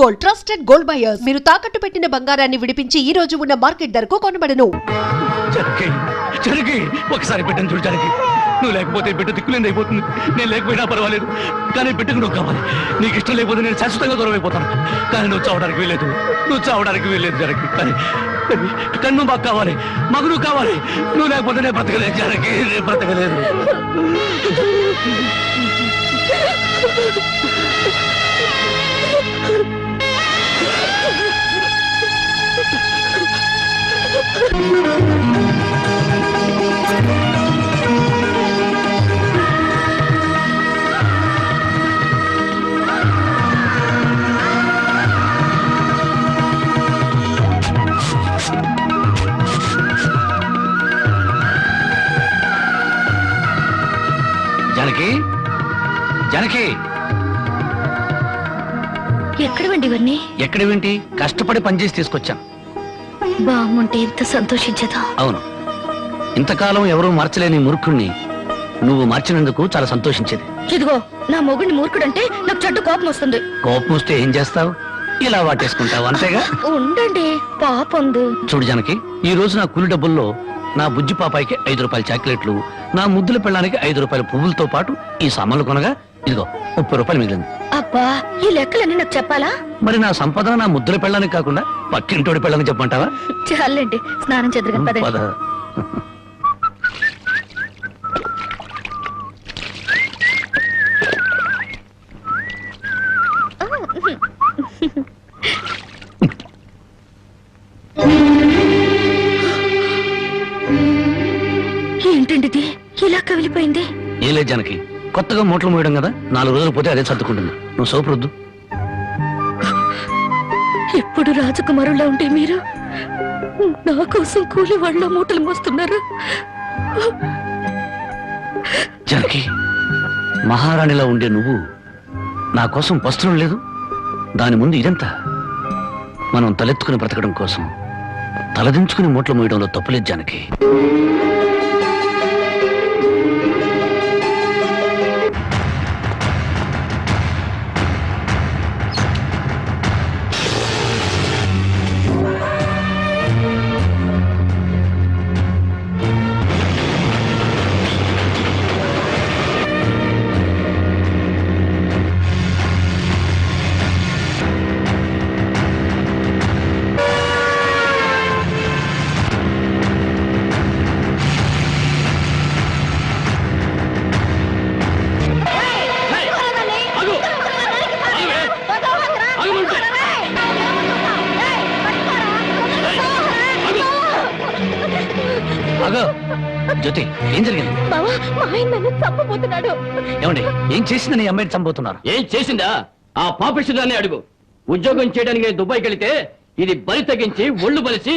Gold, trusted gold buyers. మీరు తాకట్టు పెట్టిన బంగారాన్ని విడిపించి ఈ రోజు ఉన్న మార్కెట్ ధరకు కొనబడను. ఒకసారి పెట్టని చూడు జనకి. నువ్వు లేకపోతే బిడ్డ దిక్కులేని అయిపోతుంది. నేను లేకపోయినా పర్వాలేదు, కానీ బిడ్డకు నువ్వు కావాలి. నీకు ఇష్టం లేకపోతే నేను శాశ్వతంగా దూరం అయిపోతాను. కానీ నువ్వు చావడానికి వీల్లేదు, జనకి. కానీ నువ్వు మాకు కావాలి, మాకు నువ్వు కావాలి. నువ్వు లేకపోతే నేను బ్రతకలేదు జనకి, నేను బ్రతకలేదు. జనకి ఎక్కడవండి ఇవన్నీ? ఎక్కడేంటి, కష్టపడి పనిచేసి తీసుకొచ్చాను. బాగుంటే ఎంత సంతోషించదా? అవును, ఇంతకాలం ఎవరూ మార్చలేని మూర్ఖుణ్ణి నువ్వు మార్చినందుకు చాలా సంతోషించేది. ఇదిగో, నా మొగుడిని మూర్ఖుడంటే నాకు చెడ్డ కోపం వస్తుంది. కోపం వస్తే ఏం చేస్తావు? ఇలా వాటేసుకుంటావు, అంతేగా. ఉండండి, పాపంది. చూడు జనకి, ఈ రోజు నా కూలి డబ్బుల్లో నా బుజ్జి పాపాయికి 5 రూపాయల చాక్లెట్లు, నా ముద్దుల పెళ్ళానికి 5 రూపాయల పువ్వులతో పాటు ఈ సామాన్లు కొనగా ఇదిగో 30 రూపాయలు మిగిలింది. అబ్బా, ఈ లెక్కలన్నీ నాకు చెప్పాలా? మరి నా సంపద నా ముద్దుల పెళ్ళానికి కాకుండా పక్కింటోడి పెళ్ళానికి చెప్పమంటావా? చాలండి, స్నానం చేద్దరు కదా. ఏంటండి ఇది ఇలా కవిలిపోయింది? ఏ లేదు జనకి, కొత్తగా మూటలు మోయడం కదా, 4 రోజులు పోతే అదే సర్దుకుంటుంది. నువ్వు సోపరుద్దు. ఎప్పుడు రాజకుమారులా ఉంటే మీరు నా కోసం కూలి వాళ్ళ మూటలు మోస్తున్నారు. జనకి, మహారాణిలా ఉండే నువ్వు నా కోసం వస్త్రం లేదు, దాని ముందు ఇదంతా. మనం తలెత్తుకుని బ్రతకడం కోసం తలదించుకుని మూటలు మోయడంలో తప్పులేదు జానకి. జ్యోతి, ఏం జరిగింది? చంపబోతున్నాడు. ఏమండి, ఏం చేసిందని అమ్మాయిని చంపబోతున్నారు? ఏం చేసిందా? ఆ పాపిష్టిదాన్ని అడుగు. ఉద్యోగం చేయడానికి దుబాయ్కి వెళితే ఇది బలి తగ్గించి ఒళ్ళు బలిసి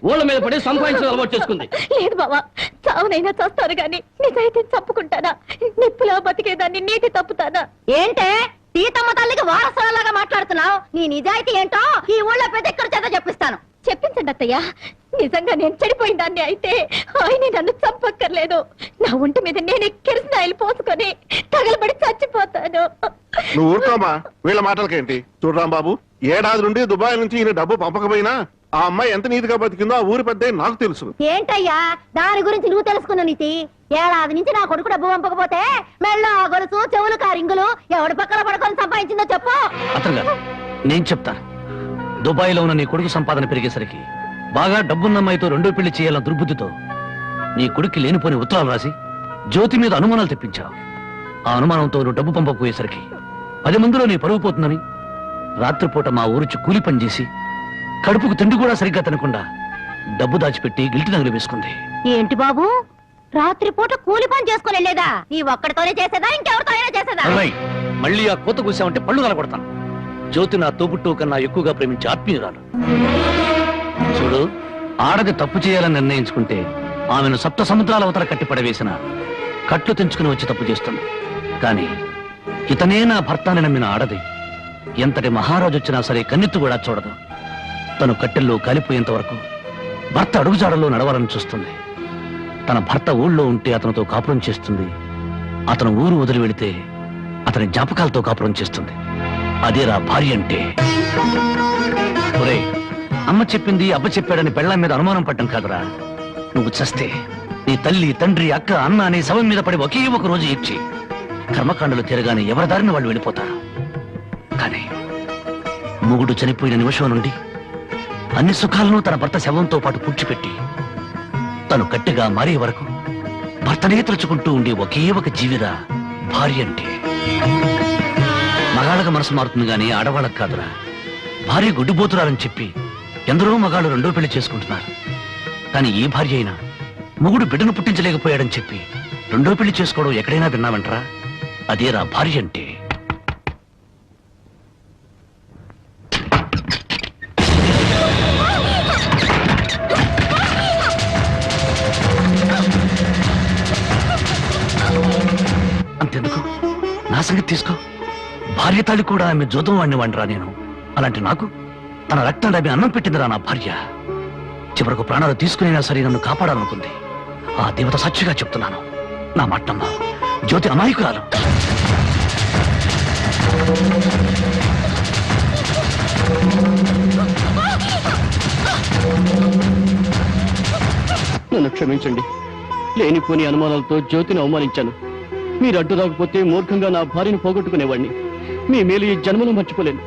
ఓళ్ళ మీద పడి సంపాదించడం అలవాటు చేసుకుంది. లేదు బావా, చావునైనా చేస్తాను గాని నిజాయితీ తప్పుకుంటానా? నిప్పులా బతికేదాన్ని నీటి తప్పుతానా? ఏంటే సీతమ్మ తల్లికి వారసులాగా మాట్లాడుతున్నావు? నీ నిజాయితీ ఏంటో ఈ ఊళ్ళో పెద్ద ఎక్కడ చేత చెప్పిస్తాను. చెప్పించండి అత్తయ్య. నిజంగా నేను చెడిపోయిన దాన్ని అయితే ఆయన నన్ను చంపక్కర్లేదు. నా ఒంటి మీద నేనే కిరసనాయిలు పోసుకొని తగలబడి చచ్చిపోతాను. నువ్వు ఊరుకోమా, వీళ్ళ మాటలకేంటి? చూడరాం బాబు, ఏడాది నుండి దుబాయ్ నుంచి ఈయన డబ్బు పంపకపోయినా ఆ అమ్మాయి ఎంత నీతిగా బతికిందో ఆ ఊరి పెద్ద నాకు తెలుసు. ఏంటయ్యా దాని గురించి నువ్వు తెలుసుకున్న నీతి? ఏడాది నుంచి నా కొడుకు డబ్బు పంపకపోతే మెళ్ళో గొలుసు, చెవులు, కారింగులు ఎవడి పక్కన పడుకొని సంపాదించిందో చెప్పు. అతను నేను చెప్తాను. దుబాయ్ లో ఉన్న నీ కొడుకు సంపాదన పెరిగేసరికి బాగా డబ్బున్న అమ్మాయితో 2వ పెళ్లి చేయాలన్న దుర్బుద్ధితో నీ కొడుక్కి లేనిపోని ఉత్తరాలు రాసి జ్యోతి మీద అనుమానాలు తెప్పించావు. ఆ అనుమానంతో నువ్వు డబ్బు పంపకపోయేసరికి 10 మందిలో నీ పరువు పోతుందని రాత్రిపూట మా ఊరిచి కూలి పని చేసి కడుపుకు తిండి కూడా సరిగ్గా తినకుండా డబ్బు దాచిపెట్టి గిల్టి నగలు వేసుకుంది. ఏంటి బాబు, రాత్రిపూట కూలి పని చేసుకుని వెళ్ళేదా? నీ ఒక్కడితోనే చేసేదా, ఇంకెవరితో అయినా చేసేదా? మళ్ళీ ఆ కోత కూసావంటే పళ్ళు నలగొడతాను. జ్యోతి నా తోబుట్టు కన్నా ఎక్కువగా ప్రేమించే ఆత్మీయురాలు. చూడు, ఆడది తప్పు చేయాలని నిర్ణయించుకుంటే ఆమెను 7 సముద్రాల అవతల కట్టి పడవేసిన కట్లు తెంచుకుని వచ్చి తప్పు చేస్తుంది. కానీ ఇతనే నా భర్తని నమ్మిన ఆడది ఎంతటి మహారాజు వచ్చినా సరే కన్నెత్తు కూడా చూడదు. తను కట్టెల్లో కాలిపోయేంత వరకు భర్త అడుగుజాడల్లో నడవాలని చూస్తుంది. తన భర్త ఊళ్ళో ఉంటే అతనితో కాపురం చేస్తుంది. అతను ఊరు వదిలి వెళితే అతని జ్ఞాపకాలతో కాపురం చేస్తుంది. అదేరా భార్య అంటే. ఒరేయ్, అమ్మ చెప్పింది అబ్బ చెప్పాడని పెళ్ళాం మీద అనుమానం పడ్డం కాదురా. నువ్వు చస్తే నీ తల్లి, తండ్రి, అక్క, అన్న అనే శవం మీద పడి ఒకే ఒక రోజు ఏడ్చి కర్మకాండలు తిరగానే ఎవరి దారిని వాళ్ళు వెళ్ళిపోతారు. కానీ మొగుడు చనిపోయిన నిమిషం నుండి అన్ని సుఖాలను తన భర్త శవంతో పాటు పూడ్చిపెట్టి తను గట్టిగా మారే వరకు భర్తనే తలుచుకుంటూ ఉండే ఒకే ఒక జీవిరా భార్య అంటే. మగాళ్ళకి మనసు మారుతుంది గానీ ఆడవాళ్ళకి కాదురా. భార్య గుడ్డిపోతురారని చెప్పి ఎందరో మగాళ్ళు రెండో పెళ్లి చేసుకుంటున్నారు. కానీ ఈ భార్య అయినా మొగుడు బిడ్డను పుట్టించలేకపోయాడని చెప్పి రెండో పెళ్లి చేసుకోవడం ఎక్కడైనా విన్నావంటరా? అదేరా భార్య అంటే. అంతెందుకు, నా సంగతి తీసుకో. భార్య తాళి కూడా ఆమె జోదం వాడిని వండరా నేను. అలాంటి నాకు తన రక్తాన్ని ఆమె అన్నం పెట్టిందిరా నా భార్య. చివరకు ప్రాణాలు తీసుకునేనా సరే నన్ను కాపాడాలనుకుంది. ఆ దేవత సాక్షిగా చెప్తున్నాను, నా మాటమ్మ జ్యోతి అమాయకురాలు. నన్ను క్షమించండి. లేనిపోని అనుమానాలతో జ్యోతిని అవమానించాను. మీరు అడ్డు రాకపోతే మూర్ఖంగా నా భార్యను పోగొట్టుకునేవాడిని. మీ మేలు ఈ జన్మలో మర్చిపోలేను.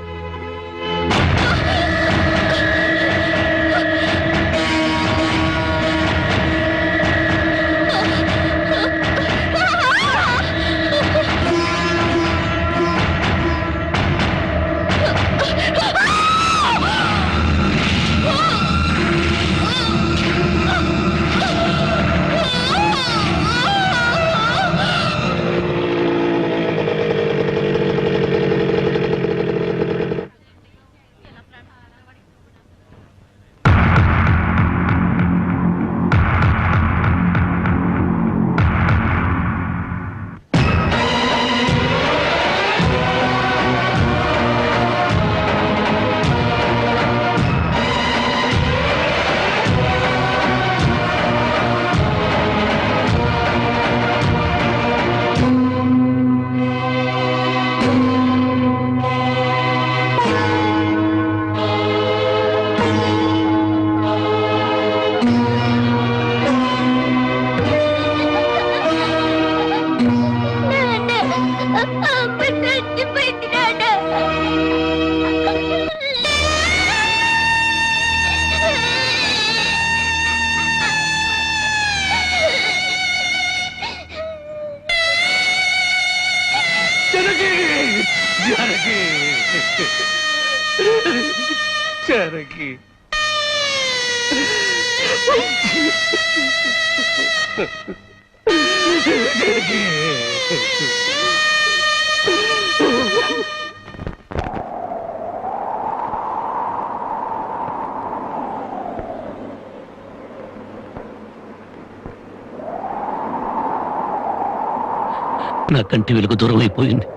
నా కంటి వెలుగు దూరం అయిపోయింది.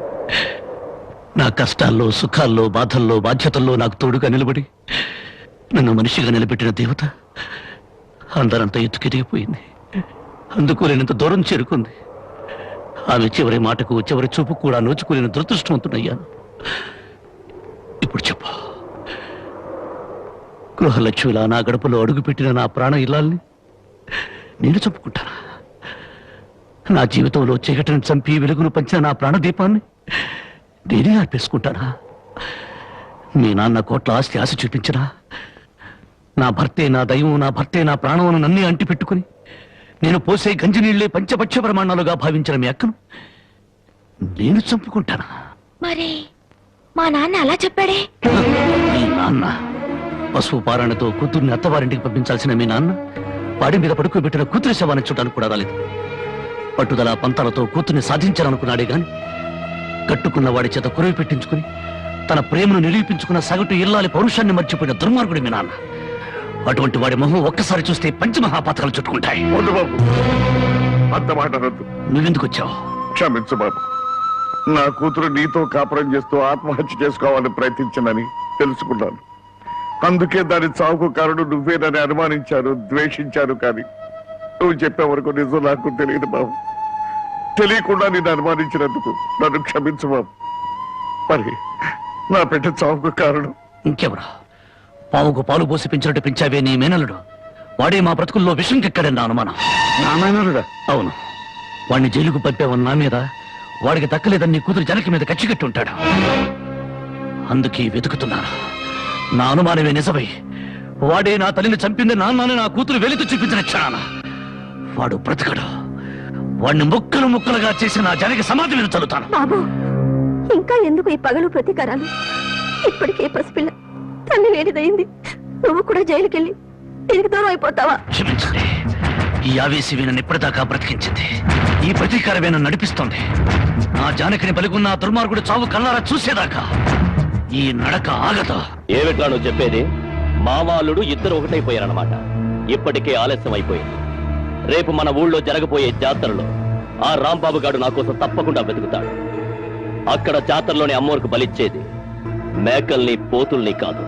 నా కష్టాల్లో, సుఖాల్లో, బాధల్లో, బాధ్యతల్లో నాకు తోడుగా నిలబడి నన్ను మనిషిగా నిలబెట్టిన దేవత అందరంతా ఎత్తుకెదిగిపోయింది. అందుకోలేనంత దూరం చేరుకుంది. ఆమె చివరి మాటకు, చివరి చూపు కూడా నోచుకోలేని దురదృష్టవంతుడయ్యాను. ఇప్పుడు చెప్పు, గృహలక్ష్మిలా నా గడపలో అడుగుపెట్టిన నా ప్రాణ ఇల్లాల్ని నేను చంపుకుంటానా? నా జీవితంలో చీకటిని చంపి వెలుగును పంచిన నా ప్రాణదీపాన్ని నేనే ఆర్పేసుకుంటానా? మీ నాన్న కోట్ల ఆస్తి ఆశ చూపించినా, నా భర్తే నా దైవం, నా భర్తే నా ప్రాణమును నన్నే అంటి పెట్టుకుని నేను పోసే గంజినీళ్లే పంచపక్ష ప్రమాణాలుగా భావించిన మీ అక్కను నేను చంపుకుంటానా? మరి మా నాన్న అలా చెప్పాడే. మీ నాన్న పశువు పారాణతో కూతుర్ని అత్తవారింటికి పంపించాల్సిన మీ నాన్న వాడి మీద పడుకోబెట్టిన కూతురి శవాన్ని చూడడానికి కూడా రాలేదు. పట్టుదల పంతాలతో కూతుర్ని సాధించాలనుకున్నాడే గాని కట్టుకున్న వాడి చేత కురవి పెట్టించుకుని తన ప్రేమను నిరూపించుకున్న సగటు ఇల్లాలి పౌరుషాన్ని మర్చిపోయిన దుర్మార్గుడి మీ నాన్న. అటువంటి వాడి మొహం ఒక్కసారి చూస్తే పంచమహాపాతకాలు చుట్టుకుంటాయి. అంత మాట అనొద్దు. నువ్వెందుకు వచ్చావు? క్షమించు బాబు. నా కూతురు నీతో కాపురం చేస్తూ ఆత్మహత్య చేసుకోవాలని ప్రయత్నించిందని తెలుసుకున్నాను. అందుకే దాని చావుకు కారణం నువ్వేనని అనుమానించారు, ద్వేషించారు. కానీ నువ్వు చెప్పే వరకు నిజం నాకు తెలియదు బాబు. తెలియకుండా నిన్ను అనుమానించినందుకు నన్ను క్షమించు బాబు. మరి నా బిడ్డ చావుకు కారణం. ఇంకెవరా? పావుకు పాలు పోసి పెంచినట్టు పెంచావే నీ మేనల్లుడు, వాడే మా బ్రతుకుల్లో విషం కెక్కడని నా అనుమానం. నాయనరుడా? అవును, వాడిని జైలుకు పంపావని నా మీద, వాడికి దక్కలేదని నీ కూతురు జనకి మీద కచ్చికట్టి ఉంటాడు. అందుకే వెతుకుతున్నాను. నా అనుమానమే నిజమై వాడే నా తల్లిని చంపింది నాన్నని నా కూతురు వెలితో చూపించిన క్షణాన వాడు బ్రతకడు. వాడిని ముక్కలు ముక్కలుగా చేసి నా జనకి సమాధి మీద చల్లుతాను. బాబు, ఇంకా ఎందుకు ఈ పగలు ప్రతీకారాలు? ఇప్పటికే పసిపిల్ల తల్లి వేడిదయింది. నువ్వు కూడా జైలుకెళ్ళి తిరిగి దూరం అయిపోతావా? క్షమించండి, ఈ ఆవేశమే నన్ను ఇప్పటిదాకా బ్రతికించింది. ఈ ప్రతీకారమే నన్ను నడిపిస్తోంది. నా జానకిని బలిగున్న ఆ దుర్మార్గుడు చావు కళ్ళారా చూసేదాకా ఈ నడక ఆగదు. ఏమిట్లా నువ్వు చెప్పేది? మామాలుడు ఇద్దరు ఒకటైపోయారన్నమాట. ఇప్పటికే ఆలస్యం అయిపోయింది. రేపు మన ఊళ్ళో జరగబోయే జాతరలో ఆ రాంబాబు గారు నా కోసం తప్పకుండా వెతుకుతాడు. అక్కడ జాతరలోని అమ్మోరికి బలిచ్చేది మేకల్ని పోతుల్ని కాదు,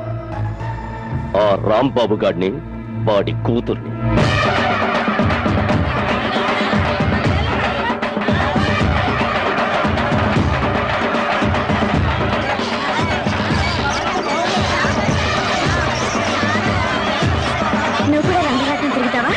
ఆ రాంబాబు గారిని, వాడి కూతుర్ని. నువ్వు కూడా రంగరాటం తిరుగుతావా?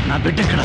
నా బిడ్డ ఎక్కడ?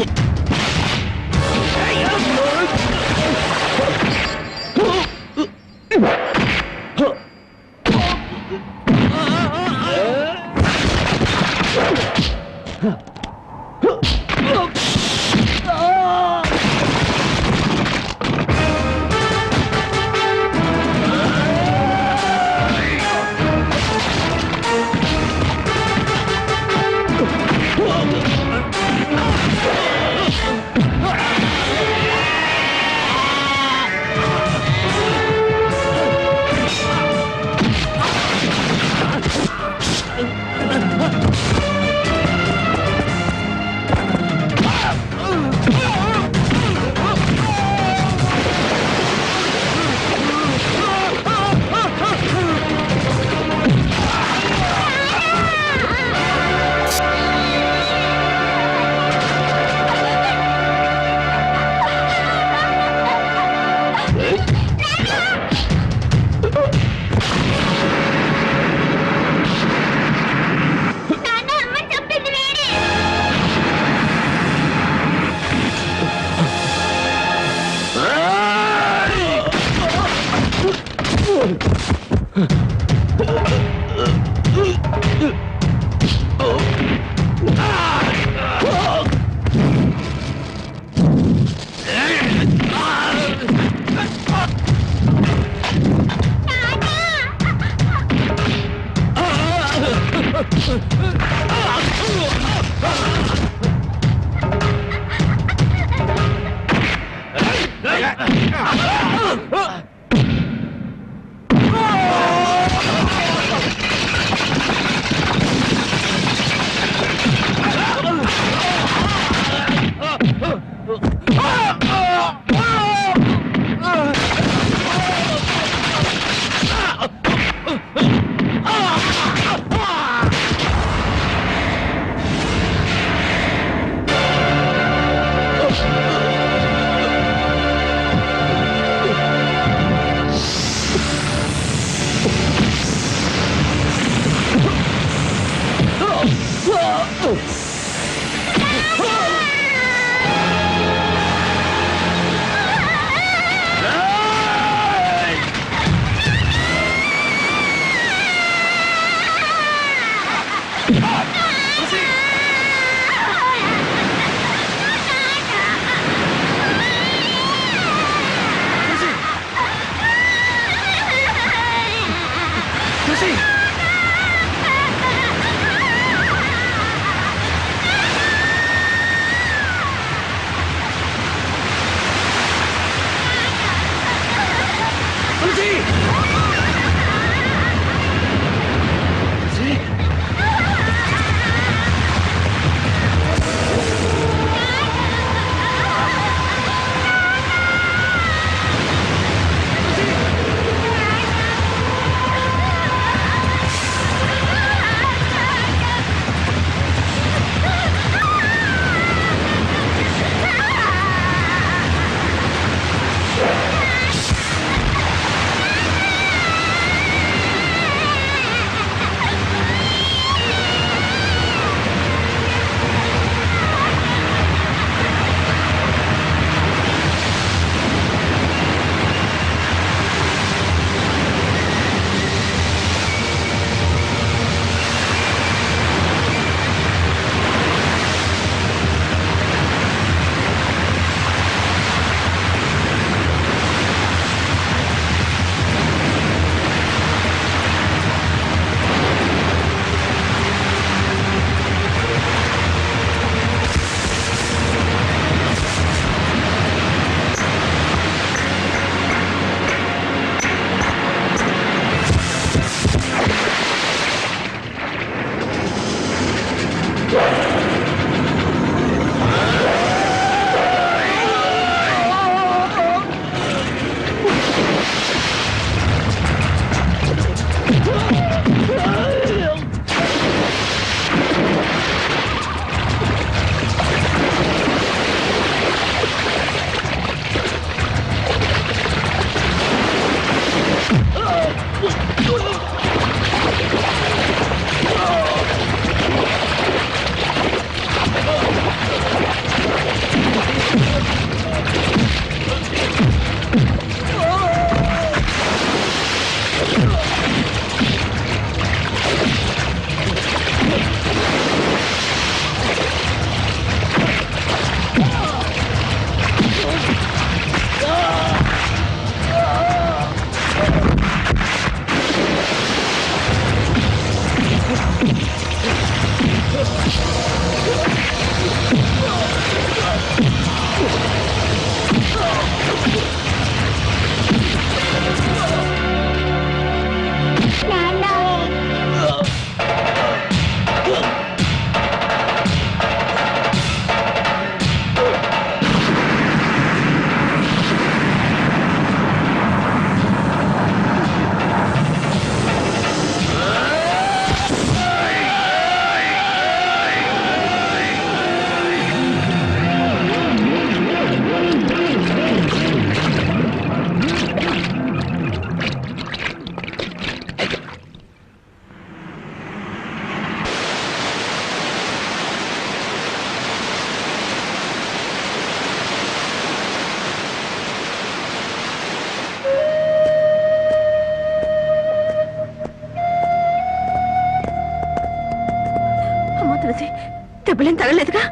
డబ్బులేం తగలేదుగా?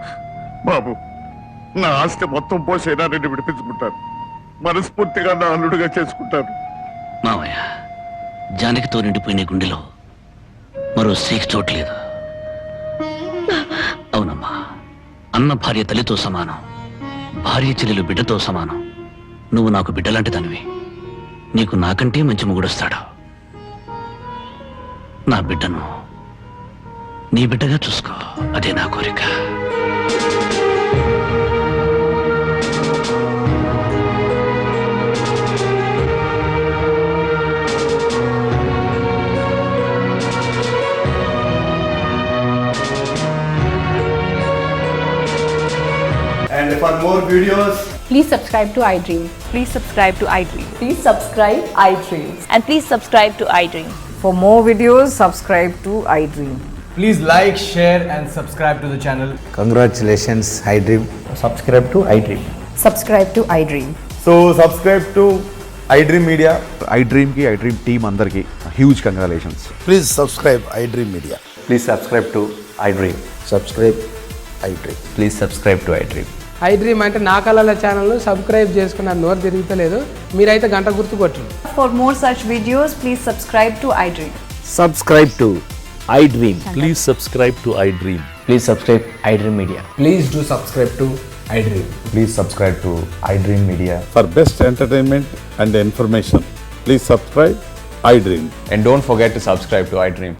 బాబు, నా ఆస్తి మొత్తం పోసైనా నేను విడిపించుకుంటాను. మనస్ఫూర్తిగా నా అల్లుడుగా చేసుకుంటాను. మావయ్య, జానకితో నిండిపోయిన గుండెలో మరో స్త్రీకి చోట్లేదు. అవునమ్మా, అన్న భార్య తల్లితో సమానం, భార్య చెల్లెలు బిడ్డతో సమానం. నువ్వు నాకు బిడ్డలాంటి దానివి. నీకు నాకంటే మంచి మొగుడొస్తాడు. నా బిడ్డను నీ బిడ్డగా చూసుకో, అదే నా కోరిక. And for more videos, Please subscribe to iDream. Please subscribe to iDream. Please subscribe iDream. And please subscribe to iDream. For more videos, subscribe to iDream. please like, share, and subscribe to the channel. Congratulations, iDream. Subscribe to iDream. Subscribe to iDream. So subscribe to iDream Media. iDream ki iDream team andarki huge congratulations. Please subscribe iDream Media. Please subscribe to iDream. Subscribe iDream. Please subscribe to iDream. iDream అంటే నా కళల ఛానల్ను subscribe చేసుకున్న నోరు తిరుగుతలేదు. మీరైతే గంట గుర్తు కొట్టండి. For more such videos, please subscribe to iDream. Subscribe to iDream. Please subscribe to iDream. Please subscribe iDream Media. Please do subscribe to iDream. Please subscribe to iDream Media. For best entertainment and information, please subscribe iDream. And don't forget to subscribe to iDream.